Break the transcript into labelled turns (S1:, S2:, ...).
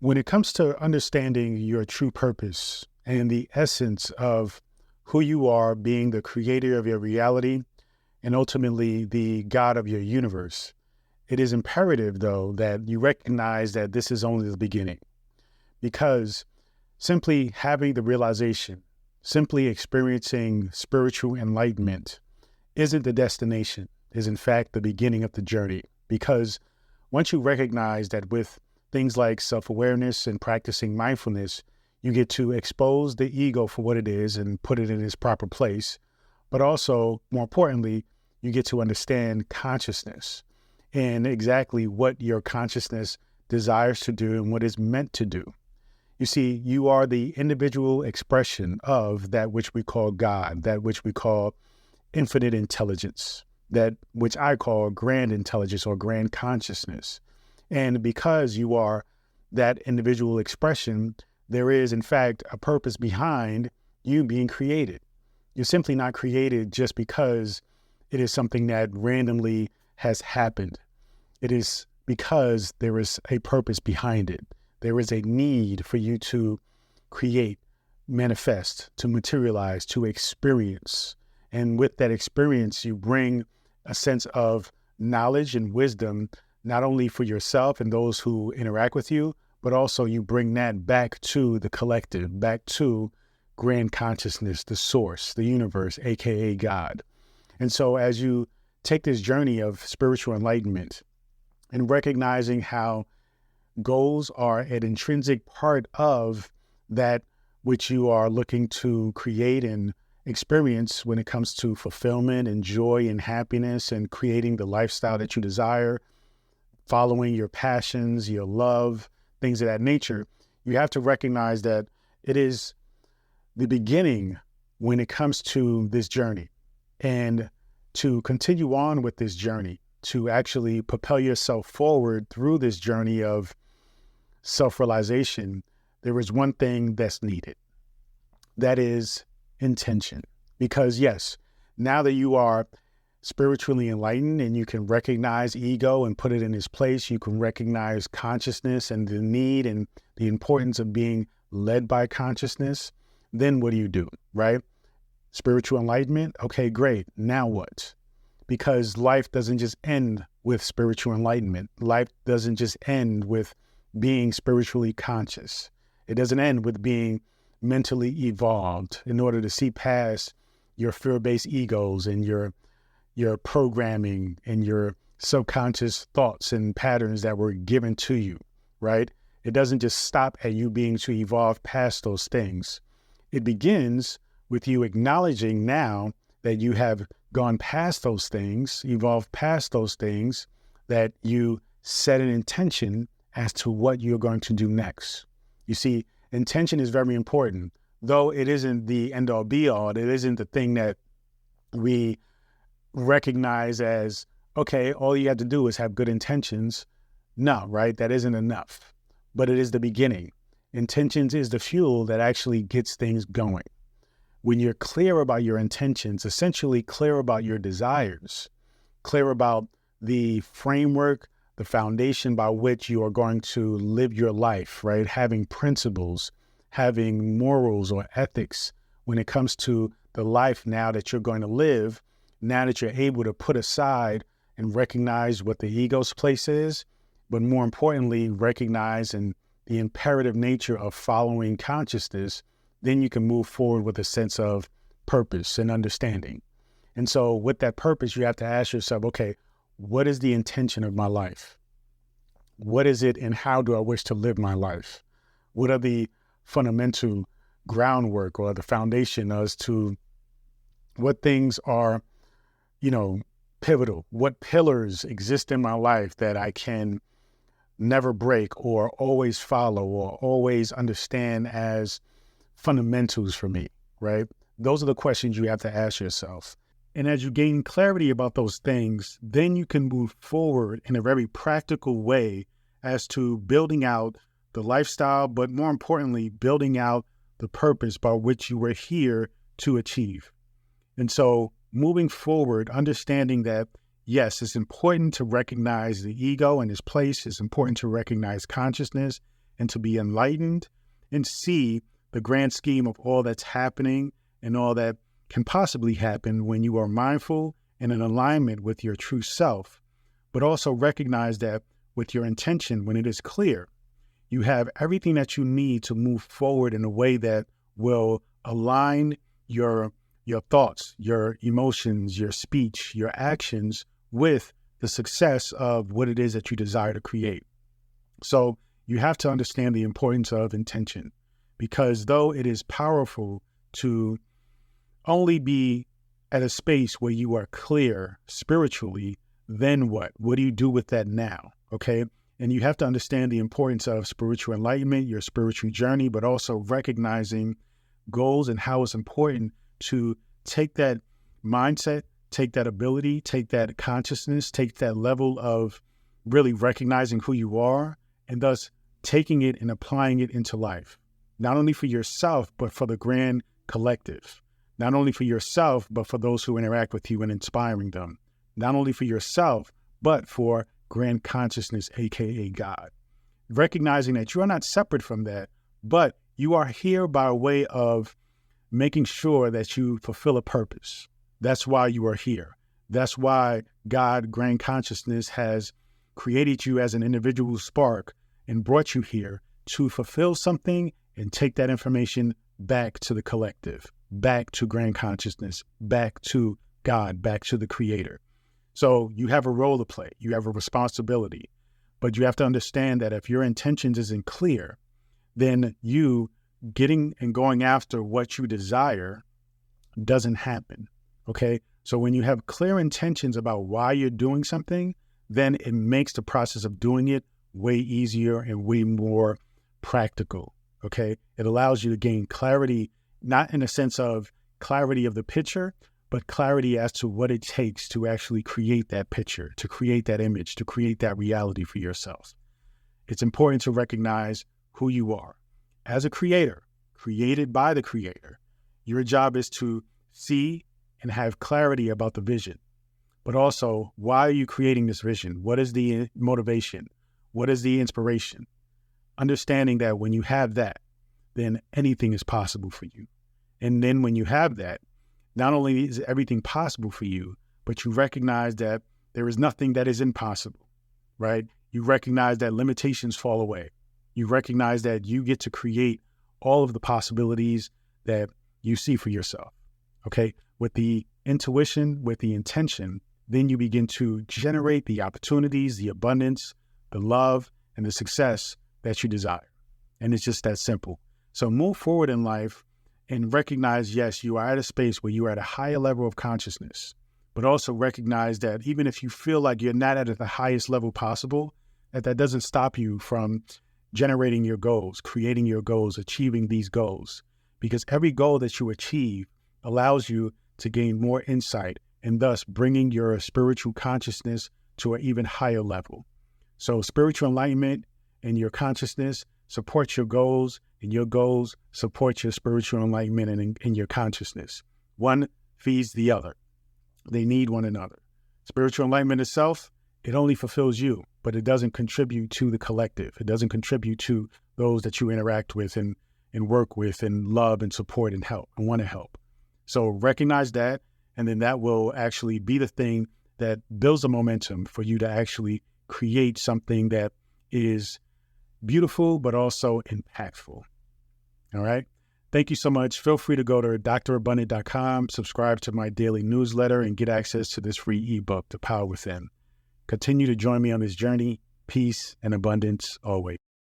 S1: When it comes to understanding your true purpose and the essence of who you are, being the creator of your reality and ultimately the God of your universe, it is imperative, though, that you recognize that this is only the beginning, because simply having the realization, simply experiencing spiritual enlightenment isn't the destination, is in fact the beginning of the journey. Because once you recognize that with things like self-awareness and practicing mindfulness, you get to expose the ego for what it is and put it in its proper place. But also, more importantly, you get to understand consciousness and exactly what your consciousness desires to do and what it's meant to do. You see, you are the individual expression of that which we call God, that which we call infinite intelligence, that which I call grand intelligence or grand consciousness. And because you are that individual expression, there is, in fact, a purpose behind you being created. You're simply not created just because it is something that randomly has happened. It is because there is a purpose behind it. There is a need for you to create, manifest, to materialize, to experience. And with that experience, you bring a sense of knowledge and wisdom, not only for yourself and those who interact with you, but also you bring that back to the collective, back to grand consciousness, the source, the universe, aka God. And so as you take this journey of spiritual enlightenment and recognizing how goals are an intrinsic part of that which you are looking to create and experience when it comes to fulfillment and joy and happiness and creating the lifestyle that you desire, following your passions, your love, things of that nature, you have to recognize that it is the beginning when it comes to this journey. And to continue on with this journey, to actually propel yourself forward through this journey of self-realization, there is one thing that's needed. That is intention. Because yes, now that you are spiritually enlightened and you can recognize ego and put it in its place, you can recognize consciousness and the need and the importance of being led by consciousness, then what do, right? Spiritual enlightenment? Okay, great. Now what? Because life doesn't just end with spiritual enlightenment. Life doesn't just end with being spiritually conscious. It doesn't end with being mentally evolved in order to see past your fear-based egos and your programming and your subconscious thoughts and patterns that were given to you, right? It doesn't just stop at you being to evolve past those things. It begins with you acknowledging now that you have gone past those things, evolved past those things, that you set an intention as to what you're going to do next. You see, intention is very important. Though it isn't the end-all be-all, it isn't the thing that we recognize as, okay, all you have to do is have good intentions. No, right? That isn't enough. But it is the beginning. Intentions is the fuel that actually gets things going. When you're clear about your intentions, essentially clear about your desires, clear about the framework, the foundation by which you are going to live your life, right? Having principles, having morals or ethics when it comes to the life now that you're going to live, now that you're able to put aside and recognize what the ego's place is, but more importantly, recognize the imperative nature of following consciousness, then you can move forward with a sense of purpose and understanding. And so with that purpose, you have to ask yourself, okay, what is the intention of my life? What is it and how do I wish to live my life? What are the fundamental groundwork or the foundation as to what things are, pivotal? What pillars exist in my life that I can never break or always follow or always understand as fundamentals for me, right? Those are the questions you have to ask yourself. And as you gain clarity about those things, then you can move forward in a very practical way as to building out the lifestyle, but more importantly, building out the purpose by which you were here to achieve. And so moving forward, understanding that, yes, it's important to recognize the ego and its place. It's important to recognize consciousness. and to be enlightened and see the grand scheme of all that's happening and all that can possibly happen when you are mindful and in alignment with your true self, but also recognize that with your intention, when it is clear, you have everything that you need to move forward in a way that will align your thoughts, your emotions, your speech, your actions with the success of what it is that you desire to create. So you have to understand the importance of intention, because though it is powerful to only be at a space where you are clear spiritually, then what? What do you do with that now? Okay. And you have to understand the importance of spiritual enlightenment, your spiritual journey, but also recognizing goals and how it's important to take that mindset, take that ability, take that consciousness, take that level of really recognizing who you are, and thus taking it and applying it into life, not only for yourself, but for the grand collective, not only for yourself, but for those who interact with you and inspiring them, not only for yourself, but for grand consciousness, aka God. Recognizing that you are not separate from that, but you are here by way of making sure that you fulfill a purpose. That's why you are here. That's why God, grand consciousness, has created you as an individual spark and brought you here to fulfill something and take that information back to the collective, back to grand consciousness, back to God, back to the creator. So you have a role to play, you have a responsibility, but you have to understand that if your intentions isn't clear, then you getting and going after what you desire doesn't happen, okay? So when you have clear intentions about why you're doing something, then it makes the process of doing it way easier and way more practical, okay? It allows you to gain clarity, not in a sense of clarity of the picture, but clarity as to what it takes to actually create that picture, to create that image, to create that reality for yourself. It's important to recognize who you are. As a creator, created by the creator, your job is to see and have clarity about the vision, but also, why are you creating this vision? What is the motivation? What is the inspiration? Understanding that when you have that, then anything is possible for you. And then when you have that, not only is everything possible for you, but you recognize that there is nothing that is impossible, right? You recognize that limitations fall away. You recognize that you get to create all of the possibilities that you see for yourself, okay? With the intuition, with the intention, then you begin to generate the opportunities, the abundance, the love, and the success that you desire. And it's just that simple. So move forward in life and recognize, yes, you are at a space where you are at a higher level of consciousness, but also recognize that even if you feel like you're not at the highest level possible, that doesn't stop you from generating your goals, creating your goals, achieving these goals, because every goal that you achieve allows you to gain more insight and thus bringing your spiritual consciousness to an even higher level. So spiritual enlightenment and your consciousness support your goals, and your goals support your spiritual enlightenment and your consciousness. One feeds the other. They need one another. Spiritual enlightenment itself, it only fulfills you, but it doesn't contribute to the collective. It doesn't contribute to those that you interact with and work with and love and support and help and want to help. So recognize that, and then that will actually be the thing that builds a momentum for you to actually create something that is beautiful, but also impactful. All right. Thank you so much. Feel free to go to drabundant.com, subscribe to my daily newsletter, and get access to this free ebook, The Power Within. Continue to join me on this journey. Peace and abundance always.